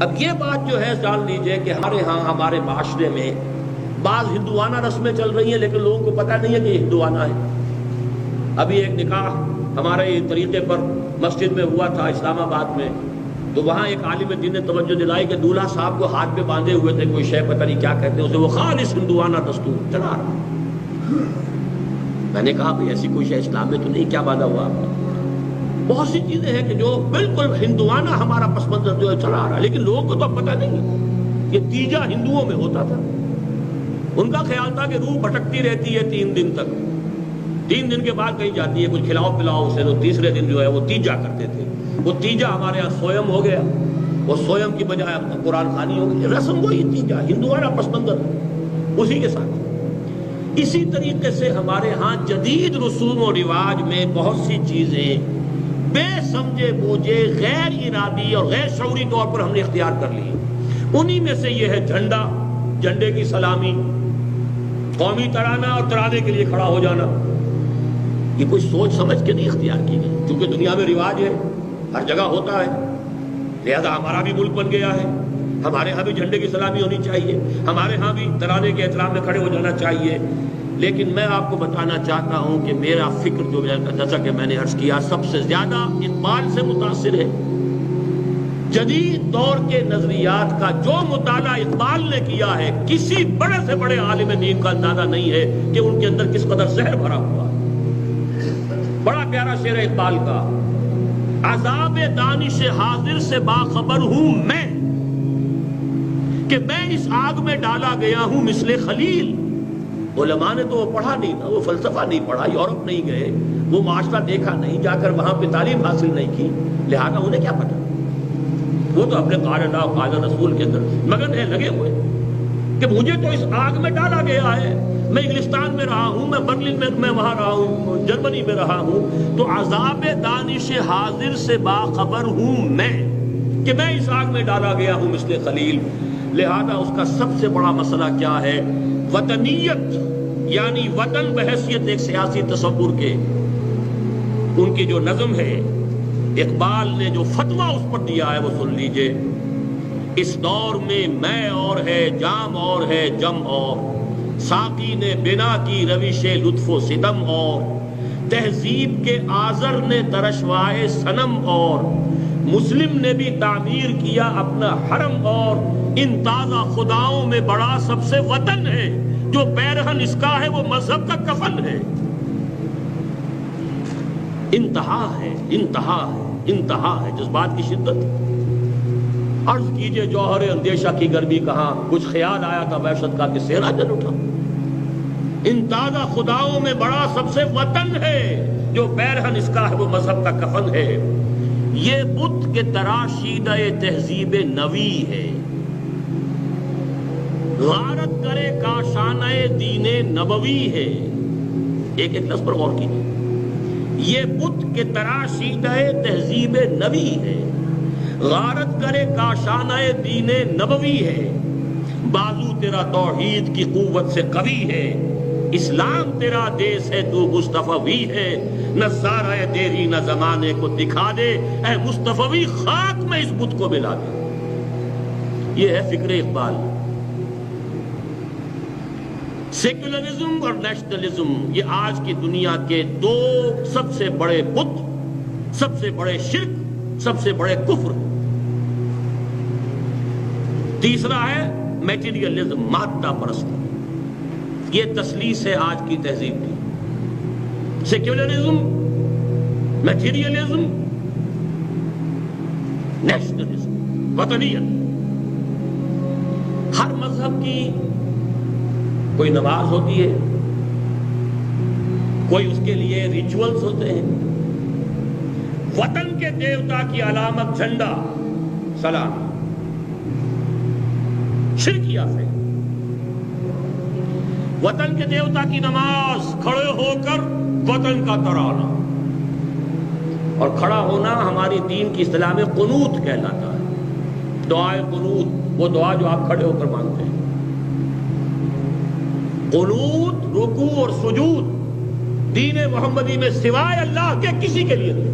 اب یہ بات جو ہے جان لیجئے کہ ہمارے ہاں ہمارے معاشرے میں بعض ہندوانہ رسمیں چل رہی ہیں لیکن لوگوں کو پتہ نہیں ہے کہ یہ ہندوانہ ہے۔ ابھی ایک نکاح ہمارے طریقے پر مسجد میں ہوا تھا اسلام آباد میں، تو وہاں ایک عالم دین نے توجہ دلائی کہ دولہا صاحب کو ہاتھ پہ باندھے ہوئے تھے کوئی شے پتہ نہیں کیا کہتے ہیں اسے، وہ خالص ہندوانہ دستور چلا رہا۔ میں نے کہا بھئی ایسی کوئی شے اسلام میں تو نہیں، کیا باندھا ہوا آپ نے؟ بہت سی چیزیں ہیں کہ جو بالکل ہندوانہ ہمارا پس منظر جو ہے چلا رہا ہے، لیکن لوگوں کو تو پتہ نہیں ہے۔ یہ تیجا ہندوؤں میں ہوتا تھا، ان کا خیال تھا کہ روح بھٹکتی رہتی ہے 3 دن تک، 3 دن کے بعد کہیں جاتی ہے، کچھ کھلاؤ پلاؤ اسے، تو تیسرے دن جو ہے وہ تیجا کرتے تھے۔ وہ تیجا ہمارے یہاں سویم ہو گیا، وہ سویم کی بجائے قرآن خوانی ہو گئی، رسم وہی تیجا ہندوانہ پس منظر اسی کے ساتھ۔ اسی طریقے سے ہمارے ہاں جدید رسوم و رواج میں بہت سی چیزیں بے سمجھے بوجھے غیر ارادی اور غیر شعوری طور پر ہم نے اختیار کر لی۔ انہی میں سے یہ ہے جھنڈا، جھنڈے کی سلامی، قومی ترانہ اور ترانے کے لیے کھڑا ہو جانا۔ یہ کوئی سوچ سمجھ کے نہیں اختیار کی گئی، کیونکہ دنیا میں رواج ہے، ہر جگہ ہوتا ہے، لہذا ہمارا بھی ملک بن گیا ہے، ہمارے ہاں بھی جھنڈے کی سلامی ہونی چاہیے، ہمارے ہاں بھی ترانے کے احترام میں کھڑے ہو جانا چاہیے۔ لیکن میں آپ کو بتانا چاہتا ہوں کہ میرا فکر جو جیسا کہ میں نے عرض کیا سب سے زیادہ اقبال سے متاثر ہے۔ جدید دور کے نظریات کا جو مطالعہ اقبال نے کیا ہے، کسی بڑے سے بڑے عالم دین کا اندازہ نہیں ہے کہ ان کے اندر کس قدر زہر بھرا ہوا ہے۔ بڑا پیارا شعر ہے اقبال کا، عذاب دانش حاضر سے باخبر ہوں میں کہ میں اس آگ میں ڈالا گیا ہوں مثل خلیل۔ علماء نے تو وہ پڑھا نہیں تھا، وہ فلسفہ نہیں پڑھا، یورپ نہیں گئے، وہ معاشرہ دیکھا نہیں، جا کر وہاں پہ تعلیم حاصل نہیں کی، لہذا انہیں کیا پتا؟ وہ تو اپنے قال اللہ قال رسول کے اندر مگن ہے، لگے ہوئے کہ مجھے تو اس آگ میں ڈالا گیا ہے۔ میں انگلستان میں رہا ہوں، میں برلن میں وہاں رہا ہوں، جرمنی میں رہا ہوں، تو عذاب دانش حاضر سے باخبر ہوں میں کہ میں اس آگ میں ڈالا گیا ہوں مثل خلیل۔ لہذا اس کا سب سے بڑا مسئلہ کیا ہے؟ وطنیت، یعنی وطن بحیثیت ایک سیاسی تصور کے۔ ان کی جو نظم ہے، اقبال نے جو فتویٰ اس پر دیا ہے وہ سن لیجئے۔ اس دور میں میں اور ہے، جام اور ہے، جم اور، ساقی نے بنا کی روش لطف و ستم اور، تہذیب کے آزر نے ترشوائے صنم اور، مسلم نے بھی تعمیر کیا اپنا حرم اور، ان تازہ خداؤں میں بڑا سب سے وطن ہے، جو پیرہن اس کا ہے وہ مذہب کا کفن ہے۔ انتہا ہے، انتہا ہے، انتہا ہے جذبات کی شدت۔ عرض کیجئے جوہر اندیشہ کی گرمی کہاں، کچھ خیال آیا تھا وحشت کا کہ صحرا جل اٹھا۔ ان تازہ خداؤں میں بڑا سب سے وطن ہے، جو پیرہن اس کا ہے وہ مذہب کا کفن ہے۔ یہ بت کے تراشیدہ تہذیب نوی ہے، غارت کرے کاشانہ دین نبوی ہے۔ ایک لفظ پر غور کیجیے، یہ بت کے تراشیدہ تہذیب نوی ہے، غارت کرے کاشانہ دین نبوی ہے۔ بازو تیرا توحید کی قوت سے قوی ہے، اسلام تیرا دیس ہے تو مصطفی ہے۔ نہ سارا تیری نہ زمانے کو دکھا دے، اے مصطفی خاک میں اس بت کو ملا دے۔ یہ ہے فکر اقبال۔ سیکولرزم اور نیشنلزم، یہ آج کی دنیا کے دو سب سے بڑے بت، سب سے بڑے شرک، سب سے بڑے کفر۔ تیسرا ہے میٹیریلزم، مادہ پرستی۔ یہ تسلیس ہے آج کی تہذیب کی۔ سیکولرزم، میٹیریلزم، نیشنلزم، وطنیت۔ ہر مذہب کی کوئی نماز ہوتی ہے، کوئی اس کے لیے ریچولز ہوتے ہیں۔ وطن کے دیوتا کی علامت جھنڈا، سلام، شرکیات ہے۔ وطن کے دیوتا کی نماز، کھڑے ہو کر وطن کا ترانہ، اور کھڑا ہونا ہماری دین کی اصطلاح میں قنوت کہلاتا ہے۔ دعائے قنوت، وہ دعا جو آپ کھڑے ہو کر مانگتے ہیں۔ قنوت، رکوع اور سجود دین محمدی میں سوائے اللہ کے کسی کے لیے نہیں۔